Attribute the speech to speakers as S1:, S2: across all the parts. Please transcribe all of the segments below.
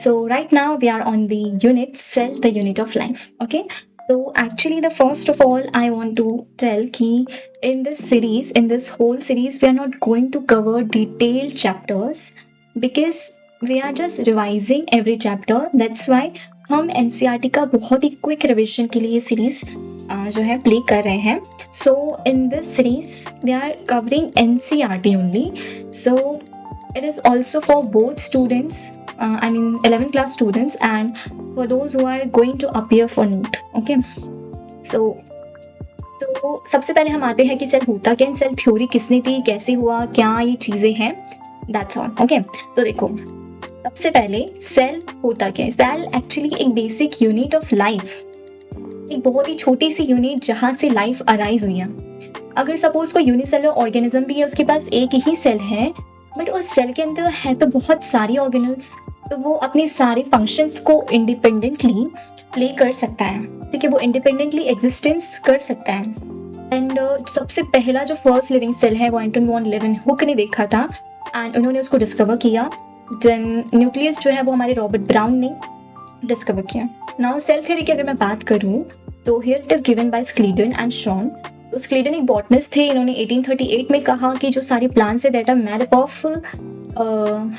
S1: So right now we are on the unit cell, the unit of life. Okay. So actually, the first of all, I want to tell कि in this series, in this whole series, we are not going to cover detailed chapters because we are just revising every chapter. That's why हम NCERT का बहुत ही quick revision के लिए ये series जो है play कर रहे हैं. So in this series we are covering NCERT only. So it is also for both students, I mean 11th class students, and for those who are going to appear for NEET. Okay. So तो सबसे पहले हम आते हैं कि cell होता क्या, cell theory किसने दी, कैसे हुआ, क्या ये चीजें हैं. That's all. ओके. तो देखो, सबसे पहले सेल होता क्या है. सेल एक्चुअली एक बेसिक यूनिट ऑफ लाइफ, एक बहुत ही छोटी सी यूनिट जहां से लाइफ अराइज हुई है. अगर सपोज कोई यूनिसेलुलर ऑर्गेनिज्म भी है, उसके पास एक ही सेल है, बट उस सेल के अंदर है तो बहुत सारी ऑर्गेनल्स, तो वो अपने सारे फंक्शंस को इंडिपेंडेंटली प्ले कर सकता है. ठीक है, वो इंडिपेंडेंटली एग्जिस्टेंस कर सकता है. एंड सबसे पहला जो फर्स्ट लिविंग सेल है वो एंटन वॉन लेवेनहुक ने देखा था एंड उन्होंने उसको डिस्कवर किया. देन न्यूक्लियस जो है वो हमारे रॉबर्ट ब्राउन ने डिस्कवर किया. नाउ सेल थ्योरी की अगर मैं बात करूं तो here it is given by Schleiden and Schwann. तो स्क्लीडन एक बॉटनिस्ट थे. इन्होंने 1838 में कहा कि जो सारे प्लांट्स है that are made up of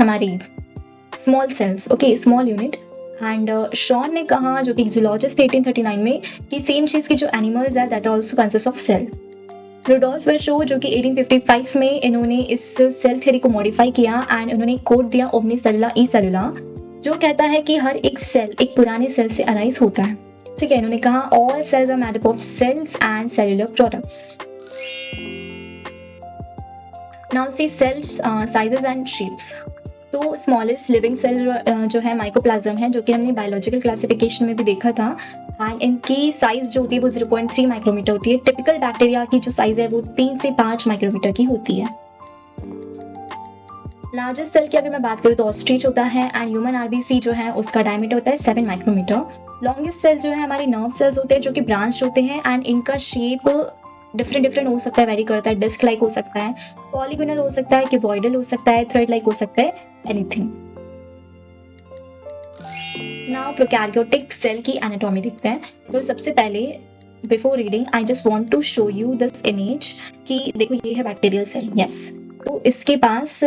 S1: हमारी small cells, okay, small unit. And Schwann ने कहा, जो कि जूलॉजिस्ट थे 1839 में, कि सेम चीज़ के जो एनिमल्स है that also consist of cell. Rudolf Virchow जो कि 1855 में इन्होंने इस सेल थ्योरी को मॉडिफाई किया एंड उन्होंने कोड दिया ओमनी सेलुला ई सेलुला, जो कहता है कि हर एक सेल एक पुराने सेल से अराइज होता है. ठीक है, इन्होंने कहा all cells are made up of cells and cellular products. Now see cells sizes and shapes. तो स्मॉलेस्ट लिविंग सेल जो है माइकोप्लाज्म है, जो कि हमने बायोलॉजिकल क्लासिफिकेशन में भी देखा था. एंड इनकी साइज जो होती है वो 0.3 माइक्रोमीटर होती है. टिपिकल बैक्टीरिया की जो साइज है वो 3 से 5 माइक्रोमीटर की होती है. लार्जेस्ट सेल की अगर मैं बात करूँ तो ऑस्ट्रिच होता है एंड ह्यूमन आरबीसी जो है उसका डायमीटर होता है 7 माइक्रोमीटर. लॉन्गेस्ट सेल जो है हमारी नर्व सेल्स होते हैं, जो कि ब्रांच होते हैं एंड इनका शेप डिफरेंट हो सकता है, वेरी करता है. डिस्क लाइक हो सकता है, पॉलीगोनल हो सकता है, क्यूबॉइडल हो सकता है, थ्रेड लाइक हो सकता है, एनीथिंग. नाउ प्रोकैरियोटिक सेल की एनाटॉमी देखते हैं. तो सबसे पहले before reading I just want to show you this image कि देखो ये है बैक्टीरियल सेल. यस, तो इसके पास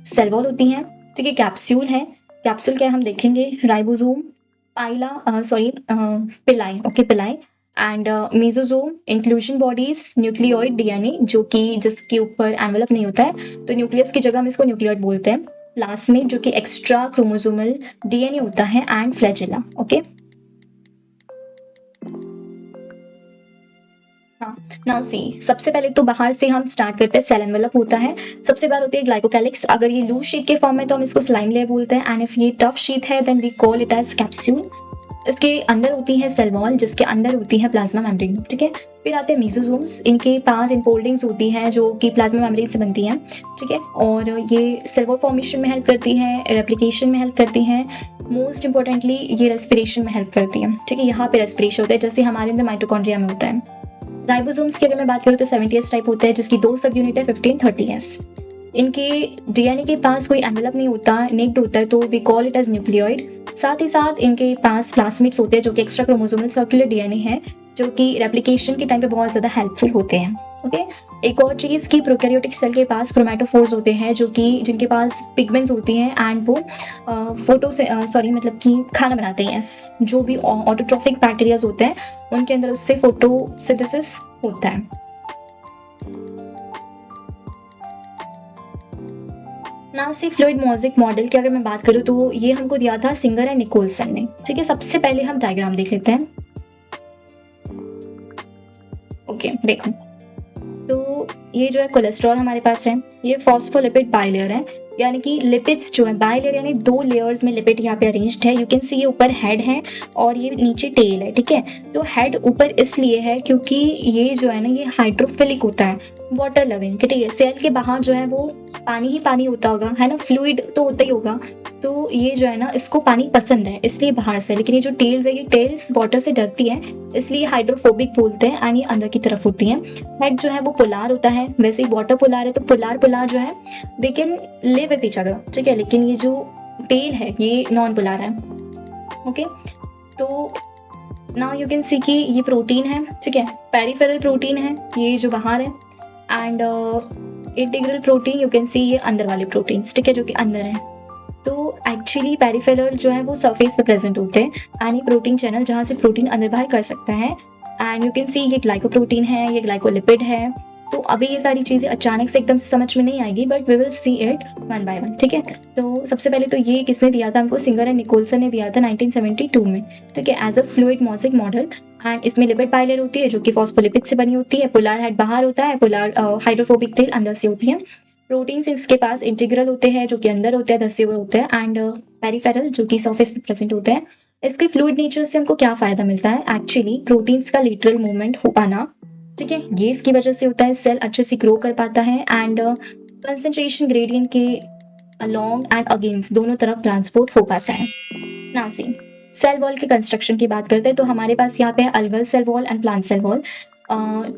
S1: सेल वॉल होती है. ठीक है, कैप्सूल है. कैप्सूल क्या है हम देखेंगे. राइबोसोम, पिलाई, ओके, पिलाई and mesosome, inclusion bodies, nucleoid DNA जो कि जिसके ऊपर एनवेलप नहीं होता है, तो न्यूक्लियस की जगह हम इसको न्यूक्लियोइड बोलते हैं. प्लास्मिड जो कि एक्स्ट्रा क्रोमोसोमल डीएनए होता है and flagella. Okay. Now see, सबसे पहले तो बाहर से हम स्टार्ट करते हैं. सेल एनवेलप होता है. सबसे बाहर होती है ग्लाइकोकैलिक्स. अगर ये लूज शीट के फॉर्म में तो हम इसको स्लाइम लेयर बोलते हैं एंड इफ ये टफ शीट है then we call it as capsule. इसके अंदर होती है सेल वॉल, जिसके अंदर होती है प्लाज्मा मेम्ब्रेन. ठीक है, फिर आते हैं मेसोसोम्स. इनके पास इनफोल्डिंग्स होती हैं जो कि प्लाज्मा मेम्ब्रेन से बनती हैं. ठीक है, और ये सेल वॉल फॉर्मेशन में हेल्प करती हैं, रेप्लिकेशन में हेल्प करती हैं, मोस्ट इंपॉर्टेंटली ये रेस्पिरेशन में हेल्प करती है. ठीक है, यहाँ पे रेस्पिरेशन होता है जैसे हमारे अंदर माइटोकॉन्ड्रिया में होता है. राइबोसोम्स की अगर मैं बात करूँ तो 70s टाइप होता है, जिसकी 2 सब यूनिट है 15 30s. इनके डीएनए के पास कोई एनवेलप नहीं होता, नेक्ड होता है, तो we call it as nucleoid. साथ ही साथ इनके पास प्लास्मिड्स होते हैं जो कि एक्स्ट्रा क्रोमोसोमल सर्कुलर डीएनए है, जो कि रेप्लिकेशन के टाइम पे बहुत ज़्यादा हेल्पफुल होते हैं. ओके. एक और चीज़ की प्रोकैरियोटिक सेल के पास क्रोमैटोफोर्स होते हैं, जो कि जिनके पास पिगमेंट्स होती हैं एंड वो मतलब कि खाना बनाते हैं. जो भी ऑटोट्रॉफिक बैक्टीरियाज होते हैं उनके अंदर उससे फोटोसिंथेसिस होता है. Now see fluid mosaic model की अगर मैं बात करूँ तो ये हमको दिया था सिंगर एंड निकोलसन ने. ठीक है, सबसे पहले हम डायग्राम देख लेते हैं. ओके, देखो, तो ये जो है कोलेस्ट्रॉल हमारे पास है, ये फॉस्फोलिपिड बाइलेयर है, यानी कि लिपिड्स जो है बाइलेयर यानी 2 लेयर्स में लिपिड यहाँ पे अरेंज्ड है. यू कैन सी ये ऊपर हेड है और ये नीचे टेल है. ठीक है, तो हेड ऊपर इसलिए है क्योंकि ये जो है ना ये हाइड्रोफिलिक होता है, वाटर लविंग. ठीक है, सेल के बाहर जो है वो पानी ही पानी होता होगा, है ना, फ्लूइड तो होता ही होगा. तो ये जो है ना इसको पानी पसंद है इसलिए बाहर से. लेकिन ये जो टेल्स है, ये टेल्स वाटर से डरती है इसलिए हाइड्रोफोबिक बोलते हैं एंड ये अंदर की तरफ होती हैं. हेड जो है वो पोलार होता है, वैसे ही वाटर पोलार है, तो पोलार जो है they can live with each other. ठीक है, लेकिन ये जो टेल है ये नॉन पोलर है। ओके, तो नाउ यू कैन सी कि ये प्रोटीन है, ठीक है, पेरिफेरल प्रोटीन है ये जो बाहर है, and integral protein you can see ये अंदर वाले प्रोटीन्स, ठीक है, जो कि अंदर है। तो एक्चुअली पेरिफेरल जो है वो सरफेस पे प्रेजेंट होते हैं, एंड ये प्रोटीन चैनल जहाँ से प्रोटीन अंदर बाहर कर सकता है। एंड यू कैन सी ये ग्लाइकोप्रोटीन है, ये ग्लाइकोलिपिड है। तो अभी ये सारी चीज़ें अचानक से एकदम से समझ में नहीं आएगी, but we will see it one by one, ठीक है। तो सबसे पहले तो ये किसने दिया था हमको, सिंगर एंड निकोलसन ने दिया था 1972 में, ठीक है, as a fluid mosaic model. And इसमें लिपिड बाइलेयर होती है जो कि फॉस्फोलिपिड से बनी होती है, पोलर हेड बाहर होता है, पोलर हाइड्रोफोबिक टेल अंदर से होती है। प्रोटीन्स इसके पास इंटीग्रल होते हैं जो कि अंदर होते हैं, धसे हुए होते हैं, एंड पेरिफेरल जो कि सरफेस पे प्रेजेंट होते हैं। इसके फ्लूइड नेचर से हमको क्या फायदा मिलता है, एक्चुअली प्रोटीन्स का लेटरल मूवमेंट हो पाना, ठीक है, ये इसकी वजह से होता है, सेल अच्छे से ग्रो कर पाता है, एंड कंसंट्रेशन ग्रेडियंट के अलोंग एंड अगेंस्ट दोनों तरफ ट्रांसपोर्ट हो पाता है। नाउ सी सेल वॉल के कंस्ट्रक्शन की बात करते हैं, तो हमारे पास यहाँ पे है algal cell wall and plant cell wall.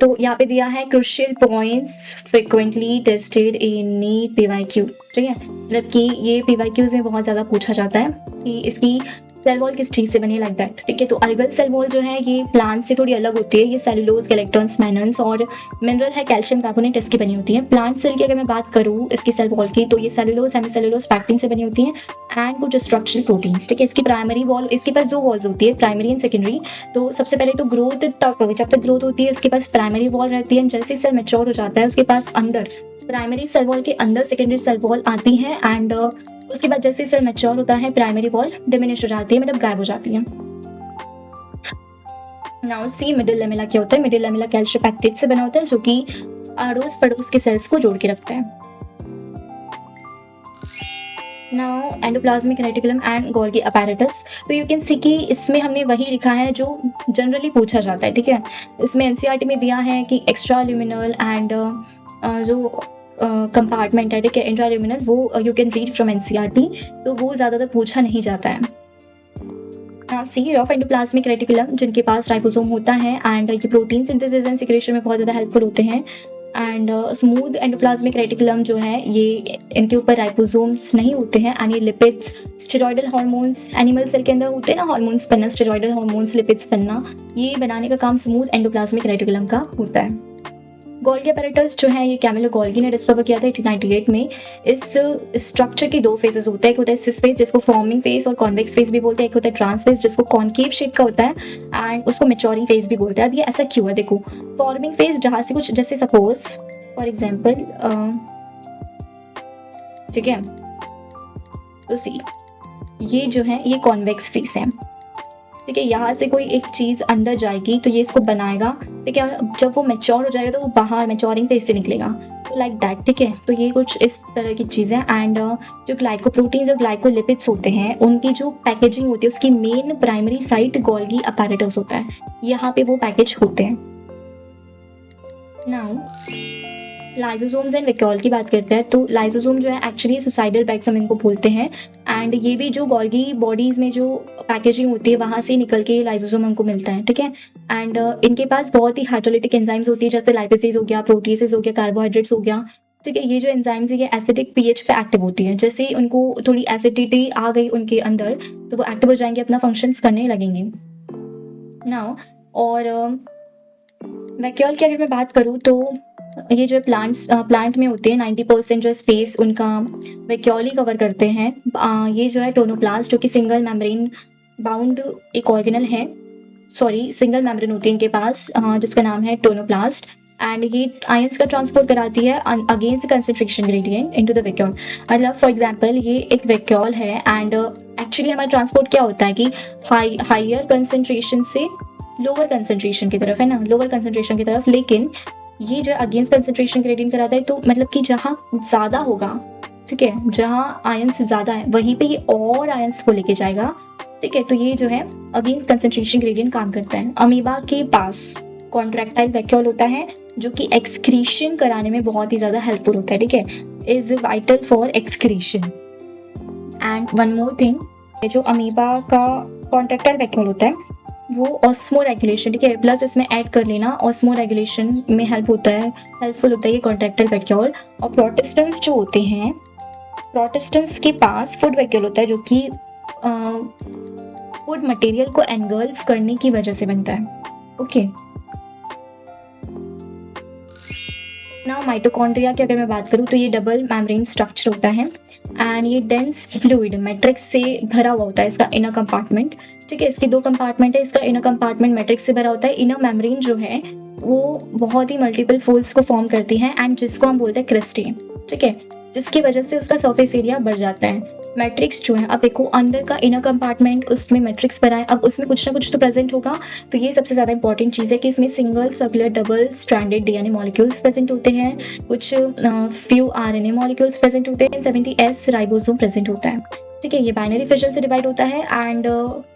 S1: तो यहाँ पे दिया है crucial points frequently tested in NEET PYQ, ठीक है, मतलब कि ये PYQs में बहुत ज़्यादा पूछा जाता है कि इसकी सेल वॉल किस चीज़ से बनी है, लाइक दैट, ठीक है। तो अलगल सेल वॉल जो है ये प्लांट से थोड़ी अलग होती है, ये सेलुलोज, गैलेक्टॉन्स, मैनन्स और मिनरल है कैल्शियम कार्बोनेट इसकी बनी होती है। प्लांट सेल की अगर मैं बात करूँ इसकी सेल वॉल की, तो ये सेलुलोज, हेमिसेलुलोज, पैक्टिन से बनी होती है, एंड कुछ स्ट्रक्चरल प्रोटीन्स, ठीक है। इसकी प्राइमरी वॉल, इसके पास 2 वॉल्स होती है, प्राइमरी एंड सेकेंडरी। तो सबसे पहले तो ग्रोथ तक, जब तक ग्रोथ होती है उसके पास प्राइमरी वॉल रहती है, जैसे सेल मैच्योर हो जाता है उसके पास अंदर प्राइमरी सेल वॉल के अंदर सेकेंडरी सेल वॉल आती है, एंड उसके बाद जैसे सेल मैच्योर होता है प्राइमरी वॉल डिमिनिश हो जाती है, मतलब गायब हो जाती है। नाउ सी मिडिल लेमेला क्या होता है, मिडिल लेमेला कैल्शियम पैक्टेट से बना होता है जो कि अड़ोस पड़ोस के सेल्स को जोड़ के रखता है। Now endoplasmic reticulum and Golgi apparatus, तो यू कैन सी कि इसमें हमने वही लिखा है जो जनरली पूछा जाता है, ठीक है। इसमें एनसीईआरटी में दिया है कि एक्स्ट्रा ल्यूमिनल एंड जो कंपार्टमेंट है, ठीक है, इंट्राल्यूमिनल, वो you can read from NCERT, तो वो ज़्यादातर पूछा नहीं जाता है। सी ऑफ एंडोप्लाज्मिक रेटिकुलम जिनके पास राइबोसोम होता है, एंड ये प्रोटीन सिंथेसिस एंड सिक्रेशन में बहुत ज़्यादा हेल्पफुल होते हैं। एंड स्मूथ एंडोप्लाज्मिक रेटिकुलम जो है ये इनके ऊपर राइबोसोम्स नहीं होते हैं, एंड ये lipids, steroidal hormones animal cell के अंदर होते हैं ना, हार्मोन्स बनना, स्टेरॉयडल हार्मोन्स, लिपिड्स बनना, ये बनाने का काम स्मूथ एंडोप्लाज्मिक रेटिकुलम का होता है। गोल्गी अपैरेटस जो है ये कैमिलो गोल्गी ने डिस्कवर किया था 1898 में। इस स्ट्रक्चर के 2 फेजेस होते हैं, एक होता है सिस फेज जिसको फॉर्मिंग फेज और कॉन्वेक्स फेज भी बोलते हैं, एक होता है ट्रांस फेज जिसको कॉन्केव शेप का होता है, एंड उसको मैच्योरिंग फेज भी बोलते हैं। अब ये ऐसा क्यों है, देखो, फॉर्मिंग फेज जहाँ से कुछ, जैसे सपोज फॉर एग्जाम्पल, ठीक है, तो सी ये जो है ये कॉन्वेक्स फेज है, ठीक है, यहाँ से कोई एक चीज़ अंदर जाएगी तो ये इसको बनाएगा, ठीक है, जब वो मैच्योर हो जाएगा तो वो बाहर मैच्योरिंग फेज से निकलेगा, तो लाइक दैट, ठीक है। तो ये कुछ इस तरह की चीज़ें, एंड जो ग्लाइकोप्रोटीन्स और ग्लाइकोलिपिड्स होते हैं उनकी जो पैकेजिंग होती है उसकी main primary site Golgi apparatus होता है, यहाँ पे वो पैकेज होते हैं। नाउ लाइसोसोम्स एंड वैक्यूल की बात करते हैं, तो लाइसोसोम जो है एक्चुअली सुसाइडल बैग्स हम इनको बोलते हैं, एंड ये भी जो गोल्गी बॉडीज में जो पैकेजिंग होती है वहाँ से निकल के लाइसोसोम हमको मिलता है, ठीक है। एंड इनके पास बहुत ही हाइड्रोलिटिक एंजाइम्स होती है, जैसे लाइपेसेज हो गया, प्रोटीसेस हो गया, कार्बोहाइड्रेट्स हो गया, ठीक है। ये जो एंजाइम्स है ये एसिडिक पीएच पे एक्टिव होती है, जैसे उनको थोड़ी एसिडिटी आ गई उनके अंदर तो वो एक्टिव हो जाएंगे, अपना फंक्शंस करने लगेंगे। नाउ और वैक्यूल की अगर मैं बात करूँ तो ये जो प्लांट में होते हैं 90% जो स्पेस उनका वैक्यूल ही कवर करते हैं। ये जो है टोनोप्लास्ट जो कि सिंगल मेम्ब्रेन बाउंड एक ऑर्गेनल है, सॉरी सिंगल मेम्ब्रेन होती है इनके पास, जिसका नाम है टोनोप्लास्ट, एंड ये आयंस का ट्रांसपोर्ट कराती है against concentration gradient into the vacuole. मतलब फॉर एग्जांपल ये एक वैक्यूल है, एंड एक्चुअली हमारा ट्रांसपोर्ट क्या होता है कि हायर कंसंट्रेशन से लोअर कंसंट्रेशन की तरफ, है ना, लोअर कंसंट्रेशन की तरफ, लेकिन ये जो अगेंस्ट कंसंट्रेशन ग्रेडियंट कराता है, तो मतलब कि जहाँ ज़्यादा होगा, ठीक है, जहाँ आयंस ज़्यादा है वहीं पे ये और आयंस को लेके जाएगा, ठीक है। तो ये जो है अगेंस्ट कंसंट्रेशन ग्रेडियंट काम करता है। अमीबा के पास कॉन्ट्रैक्टाइल वैक्यूल होता है जो कि एक्सक्रीशन कराने में बहुत ही ज़्यादा हेल्पफुल होता है, ठीक है, is vital for excretion. And one more thing, जो अमीबा का कॉन्ट्रैक्टाइल वैक्यूल होता है वो ऑस्मो रेगुलेशन, ठीक है, प्लस इसमें ऐड कर लेना, ऑस्मो रेगुलेशन में हेल्पफुल होता है ये कॉन्ट्रैक्टाइल वैक्यूल। और प्रोटिस्टेंस जो होते हैं प्रोटेस्टेंट्स के पास फूड वैक्यूल होता है जो कि फूड मटेरियल को एनगल्फ करने की वजह से बनता है। ओके, नाउ माइटोकॉन्ड्रिया की अगर मैं बात करूँ तो ये डबल मेम्ब्रेन स्ट्रक्चर होता है एंड ये डेंस फ्लूइड मैट्रिक्स से भरा हुआ होता है, इसका इनर कंपार्टमेंट। ठीक है, इसके 2 कंपार्टमेंट है, इसका इनर कंपार्टमेंट मैट्रिक्स से भरा होता है। इनर मेम्ब्रेन जो है वो बहुत ही मल्टीपल फोल्ड्स को फॉर्म करती है एंड जिसको हम बोलते हैं क्रिस्टी। ठीक है, जिसकी वजह से उसका सरफेस एरिया बढ़ जाता है। मैट्रिक्स जो है, अब देखो अंदर का इनर कंपार्टमेंट उसमें मैट्रिक्स भरा है, अब उसमें कुछ ना कुछ तो प्रेजेंट होगा। तो ये सबसे ज़्यादा इंपॉर्टेंट चीज़ है कि इसमें single circular double stranded DNA molecules present होते हैं, कुछ फ्यू आरएनए मॉलिक्यूल्स प्रेजेंट होते हैं, 70S राइबोसोम प्रेजेंट होता है। ठीक है, ये बाइनरी फिजन से डिवाइड होता है and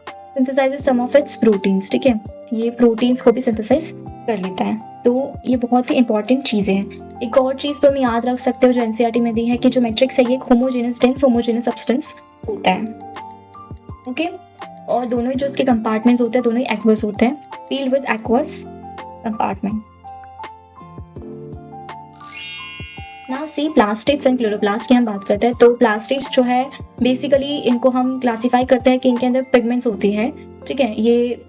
S1: synthesises some of its proteins. ठीक है, ये प्रोटीन्स को भी सिंथेसाइज कर लेता है। तो ये बहुत ही इंपॉर्टेंट चीज़ें हैं। एक और चीज़ तो हम याद रख सकते हो जो एनसीईआरटी में दी है कि जो मैट्रिक्स है ये एक होमोजेनस डेंस होमोजेनस सब्सटेंस होता है। ओके, और दोनों ही जो इसके कंपार्टमेंट्स होते हैं दोनों ही एक्वस होते हैं, field with aqueous compartment. Now see plastids and chloroplast की हम बात करते हैं। तो प्लास्टिड्स जो है बेसिकली इनको हम क्लासीफाई करते हैं कि इनके अंदर पिगमेंट्स होती है। ठीक है, ये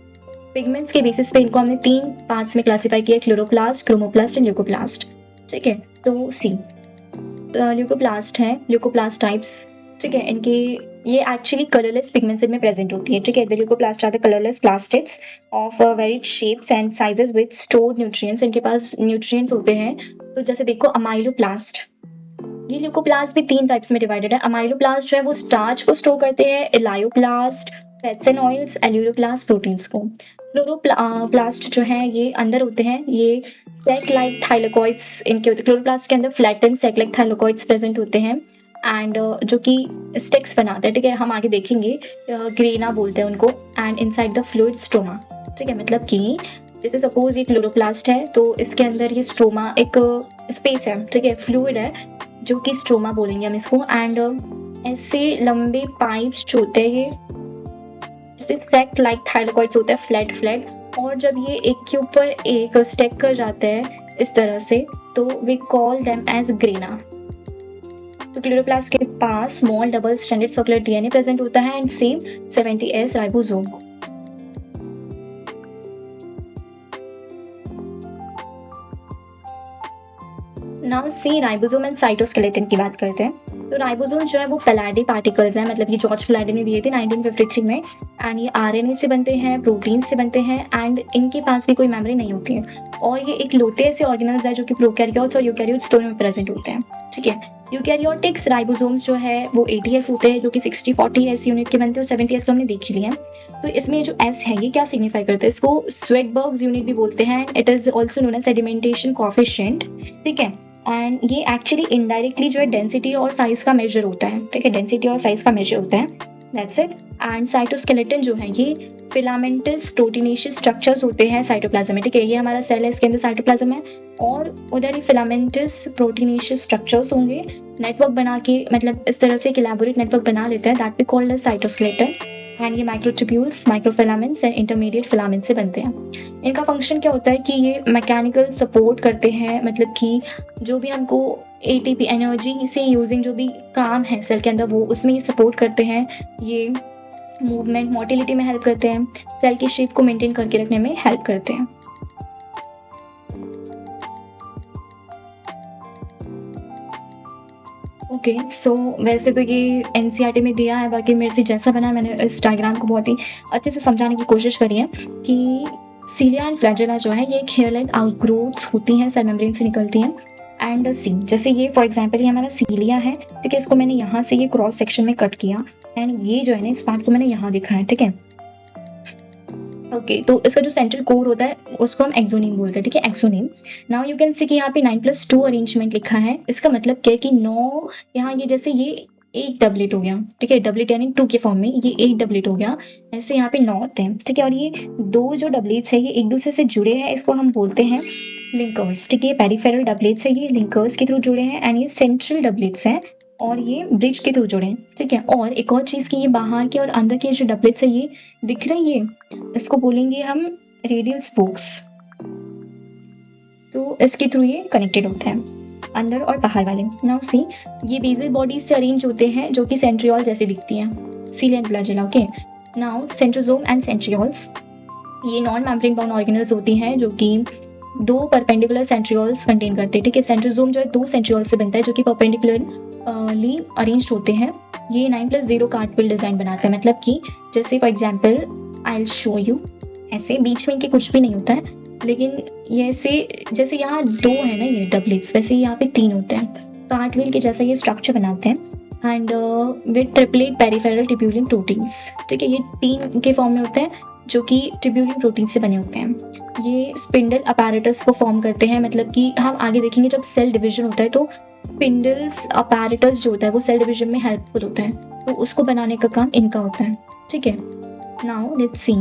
S1: पिगमेंट्स के बेसिस पे इनको हमने 3 पार्ट्स में क्लासीफाई किया, क्लोरोप्लास्ट, क्रोमोप्लास्ट एंड ल्यूकोप्लास्ट। ठीक है, तो सी ल्यूकोप्लास्ट है, ल्यूकोप्लास्ट टाइप्स। ठीक है, इनके ये एक्चुअली कलरलेस पिगमेंट्स इनमें प्रेजेंट होती है। ठीक है, the leucoplast are the colourless plastids of varied shapes and sizes with stored nutrients. इनके पास न्यूट्रिएंट्स होते हैं। तो जैसे देखो अमाइलोप्लास्ट, ये ल्यूकोप्लास्ट भी 3 टाइप्स में डिवाइडेड है। अमाइलोप्लास्ट जो है वो स्टार्च को स्टोर करते हैं, elaioplast fats and oils, aleuroplast proteins को। क्लोरोप्लास्ट जो है ये अंदर होते हैं, ये सेक लाइक थाइलेकोइड्स इनके होते हैं। क्लोरोप्लास्ट के अंदर फ्लैटेंड सेक लाइक थाइलेकोइड्स प्रेजेंट होते हैं एंड जो कि स्टिक्स बनाते हैं। ठीक है, हम आगे देखेंगे, ग्रेना बोलते हैं उनको, and inside the fluid stroma. ठीक है, मतलब कि जैसे सपोज ये क्लोरोप्लास्ट है तो इसके अंदर ये स्ट्रोमा एक स्पेस है। ठीक है, फ्लूइड है जो कि स्ट्रोमा बोलेंगे हम इसको, एंड ऐसे लंबे पाइप्स जो होते हैं ये ऐसे सेक लाइक थाइलेकोइड्स होते हैं, फ्लैट, और जब ये एक के ऊपर एक स्टेक कर जाते हैं इस तरह से तो we call them as grana. तो क्लोरोप्लास्ट के पास small double stranded circular DNA present होता है and same 70S ribosome. Now see ribosome and cytoskeleton की बात करते हैं। तो राइबोसोम जो है वो पैलाडी पार्टिकल्स हैं, मतलब ये जॉर्ज पैलाडी ने दिए थे 1953 में, एंड ये आरएनए से बनते हैं, प्रोटीन से बनते हैं एंड इनके पास भी कोई मेमोरी नहीं होती है। और ये एक लौते ऐसे ऑर्गेनल्स है जो कि प्रोकैरियोट्स और यूकैरियोट्स दोनों में प्रेजेंट होते हैं। ठीक है, यूकैरियोटिक्स राइबोसोम्स जो है वो 80S होते हैं जो कि 60-40S यूनिट के बनते हैं, और 70S तो हमने देख ही लिया है। तो इसमें जो S है ये क्या सिग्निफाई करता है, इसको स्वेटबर्ग्स यूनिट भी बोलते हैं, it is also known as sedimentation coefficient. ठीक है, एंड ये एक्चुअली इनडायरेक्टली जो है डेंसिटी और साइज का मेजर होता है। ठीक है, डेंसिटी और साइज का मेजर होता है, दैट्स इट। एंड साइटोस्केलेटन जो है ये फिलामेंटस प्रोटीनेशियस स्ट्रक्चर्स होते हैं साइटोप्लाज्म में। ठीक है, ये हमारा सेल है, इसके अंदर साइटोप्लाज्म है और उधर ही फिलामेंटस प्रोटीनेशियस स्ट्रक्चर्स होंगे, नेटवर्क बना के, मतलब इस तरह से एक इलैबोरेट नेटवर्क बना लेते हैं, that we called as cytoskeleton. And ये microtubules, microfilaments and intermediate filaments से बनते हैं। इनका फंक्शन क्या होता है कि ये मैकेनिकल सपोर्ट करते हैं, मतलब कि जो भी हमको एटीपी एनर्जी से यूजिंग जो भी काम है सेल के अंदर वो उसमें ये सपोर्ट करते हैं। ये मूवमेंट मोटिलिटी में हेल्प करते हैं, सेल की शेप को मेंटेन करके रखने में हेल्प करते हैं। ओके, सो वैसे तो ये एनसीईआरटी में दिया है, बाकी मेरे से जैसा बना है मैंने इस डायग्राम को बहुत ही अच्छे से समझाने की कोशिश करी है कि सीलिया एंड फ्लैजेला जो है ये एक हेयर लाइन आउटग्रोथ्स होती हैं, सेल मेम्ब्रेन से निकलती हैं। एंड सी, जैसे ये फॉर एग्जांपल ये हमारा सीलिया है, ठीक है, इसको मैंने यहाँ से ये क्रॉस सेक्शन में कट किया एंड ये जो है ना इस पार्ट को मैंने यहाँ दिखाया। ठीक है, ओके, तो इसका जो सेंट्रल कोर होता है उसको हम एक्सोनीम बोलते हैं। ठीक है, axoneme. Now you can see कि यहाँ पे 9+2 अरेंजमेंट लिखा है, इसका मतलब क्या है कि 9 यहाँ ये जैसे ये एक डबलेट हो गया। ठीक है, डबलेट यानी 2 के फॉर्म में ये एक डबलेट हो गया, ऐसे यहाँ पे 9 होते हैं। ठीक है, और ये 2 जो डबलेट्स है ये एक दूसरे से जुड़े हैं, इसको हम बोलते हैं लिंकर्स। ठीक है, पेरिफेरल डबलेट्स है, ये लिंकर्स के थ्रू जुड़े हैं एंड ये सेंट्रल डबलेट्स हैं और ये ब्रिज के थ्रू जुड़े हैं। ठीक है, और एक और चीज़ की ये बाहर के और अंदर के जो डबलेट्स है ये दिख रहे हैं, ये इसको बोलेंगे हम रेडियल स्पोक्स। तो इसके थ्रू ये कनेक्टेड होते हैं। अंदर और बाहर वाले। नाउ सी, ये बेसल बॉडीज से अरेंज होते हैं जो कि सेंट्रियोल जैसी दिखती हैं, Cillian flagella. Okay, now centrosome and centrioles, ये नॉन मेम्ब्रेन बाउंड ऑर्गेनल्स होती हैं जो कि 2 परपेंडिकुलर सेंट्रियोल्स कंटेन करते हैं। ठीक है, सेंट्रोसोम जो है 2 सेंट्रियोल से बनता है जो कि परपेंडिकुलरली अरेंज्ड होते हैं। ये 9+0 कार्टविल डिजाइन बनाता है, मतलब कि जैसे for example I will show you, ऐसे बीच में इनके कुछ भी नहीं होता है, लेकिन ये ऐसे जैसे यहाँ 2 है ना ये डबलेट्स, वैसे यहाँ पे 3 होते हैं, कार्टविल के जैसा ये स्ट्रक्चर बनाते हैं। And with triplet peripheral tubulin proteins. ठीक है, ये 3 के फॉर्म में होते हैं जो कि ट्यूब्यूलिन प्रोटीन से बने होते हैं। ये स्पिंडल अपैरेटस को फॉर्म करते हैं, मतलब कि हम आगे देखेंगे जब सेल डिवीजन होता है तो स्पिंडल्स अपैरेटस जो होता है वो सेल डिवीजन में हेल्पफुल होता है, तो उसको बनाने का काम इनका होता है। ठीक है, now let's see,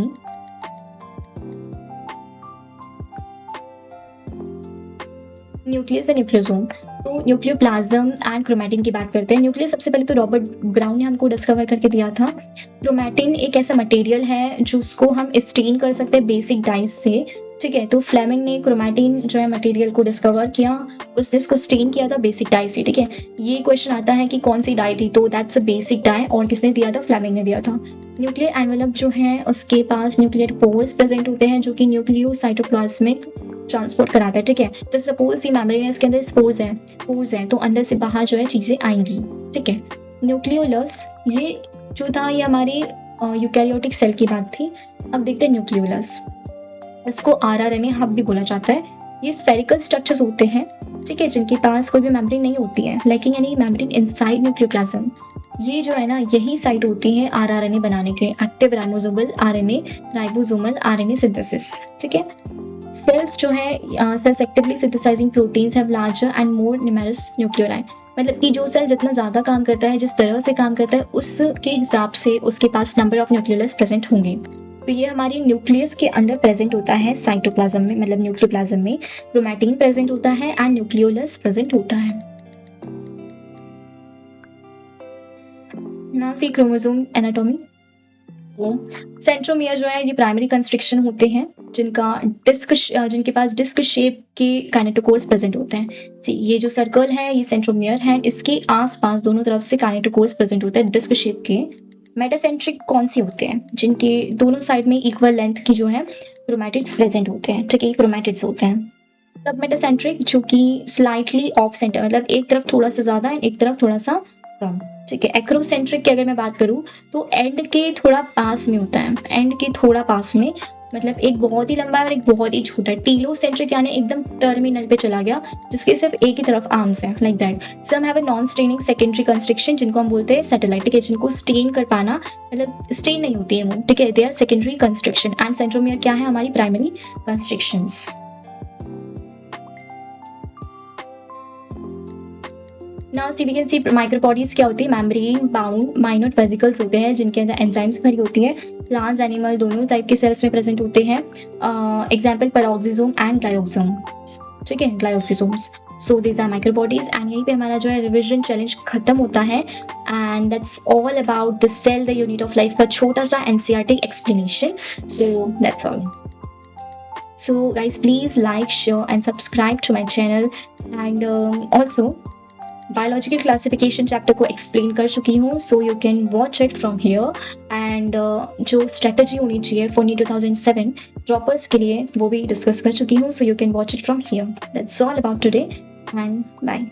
S1: nucleus and nucleosome. तो न्यूक्लियोप्लाज्म एंड क्रोमैटिन की बात करते हैं। न्यूक्लियस सबसे पहले तो रॉबर्ट ब्राउन ने हमको डिस्कवर करके दिया था। क्रोमैटिन एक ऐसा मटेरियल है जिसको हम स्टेन कर सकते हैं बेसिक डाइज से। ठीक है, तो फ्लेमिंग ने क्रोमैटिन जो है मटेरियल को डिस्कवर किया, उसने इसको स्टेन किया था बेसिक डाई से। ठीक है, ये क्वेश्चन आता है कि कौन सी डाई थी, तो दैट्स अ बेसिक डाई, और किसने दिया था, फ्लेमिंग ने दिया था। न्यूक्लियर एनवेलप जो है उसके पास न्यूक्लियर पोर्स प्रेजेंट होते हैं जो कि न्यूक्लियोसाइटोप्लाज्मिक ट्रांसपोर्ट कराता है। ठीक है, जैसे सपोज ये मेम्ब्रेन के अंदर पोर्स हैं तो अंदर से बाहर जो है चीजें आएंगी। ठीक है, न्यूक्लियोलस, ये जो था ये हमारी यूकैरियोटिक सेल की बात थी। अब देखते हैं न्यूक्लियोलस, इसको आरआरएनए हब भी बोला जाता है। ये स्फेरिकल स्ट्रक्चर्स होते हैं, ठीक है, जिनके पास कोई भी मेम्ब्रेन नहीं होती है, लेकिन यानी मेम्ब्रेन इनसाइड न्यूक्लियोप्लाज्म। ये जो है ना यही साइट होती है आरआरएनए बनाने के, active ribosomal RNA, ribosomal RNA synthesis. ठीक है, सेल्स जो है cells actively synthesising proteins have larger and more numerous nucleoli. मतलब कि जो सेल जितना ज़्यादा काम करता है, जिस तरह से काम करता है, उसके हिसाब से उसके पास नंबर ऑफ न्यूक्लियोलस प्रेजेंट होंगे। तो ये हमारी न्यूक्लियस के अंदर प्रेजेंट होता है साइटोप्लाज्म में, मतलब न्यूक्लियोप्लाज्म में क्रोमैटिन प्रेजेंट होता है एंड न्यूक्लियोलस प्रेजेंट होता है। ना सी क्रोमोसोम एनाटॉमी। सेंट्रोमियर जो है ये प्राइमरी कंस्ट्रिक्शन होते हैं जिनके पास डिस्क शेप के काइनेटोकोर्स प्रेजेंट होते हैं। सी, ये जो सर्कल है ये सेंट्रोमियर है, इसके आसपास दोनों तरफ से काइनेटोकोर्स प्रेजेंट होते हैं डिस्क शेप के। मेटासेंट्रिक कौन सी होते हैं, जिनके दोनों साइड में इक्वल लेंथ की जो है क्रोमैटिड्स प्रेजेंट होते हैं। ठीक है, क्रोमैटिड्स होते हैं। सब मेटासेंट्रिक जो कि स्लाइटली ऑफ सेंटर, मतलब एक तरफ थोड़ा सा ज्यादा एंड एक तरफ थोड़ा सा कम। ठीक है, एक्रोसेंट्रिक की अगर मैं बात करूँ तो एंड के थोड़ा पास में होता है, एंड के थोड़ा पास में, मतलब एक बहुत ही लंबा है और एक बहुत ही छोटा है। टीलोसेंट्रिक यानी एकदम टर्मिनल पे चला गया, जिसके सिर्फ एक ही तरफ आर्म्स हैं, like that. Some have a non staining secondary constriction, जिनको हम बोलते हैं सैटेलाइट। ठीक है, जिनको स्टेन कर पाना, मतलब स्टेन नहीं होती है वो। ठीक है, they are secondary constriction. And centromere क्या है, हमारी primary constrictions. Now see we can see microbodies क्या होती है, मेम्ब्रेन बाउंड माइन्यूट वेसिकल्स होते हैं जिनके अंदर एंजाइम्स भरी होती है। प्लांट्स एनिमल दोनों टाइप के सेल्स में प्रेजेंट होते हैं। Example peroxisome and glyoxysome. ठीक है, glyoxysomes. So these are microbodies and यहीं पे हमारा जो है रिविजन चैलेंज खत्म होता है। And that's all about the cell the unit of life का छोटा सा NCERT explanation. So that's all. So guys, please like, share and subscribe to my channel. And also biological classification chapter को explain कर चुकी हूँ, so you can watch it from here. And जो strategy होनी चाहिए फॉर नीट 2007 ड्रॉपर्स के लिए वो भी डिस्कस कर चुकी हूँ, so you can watch it from here. That's all about today and bye.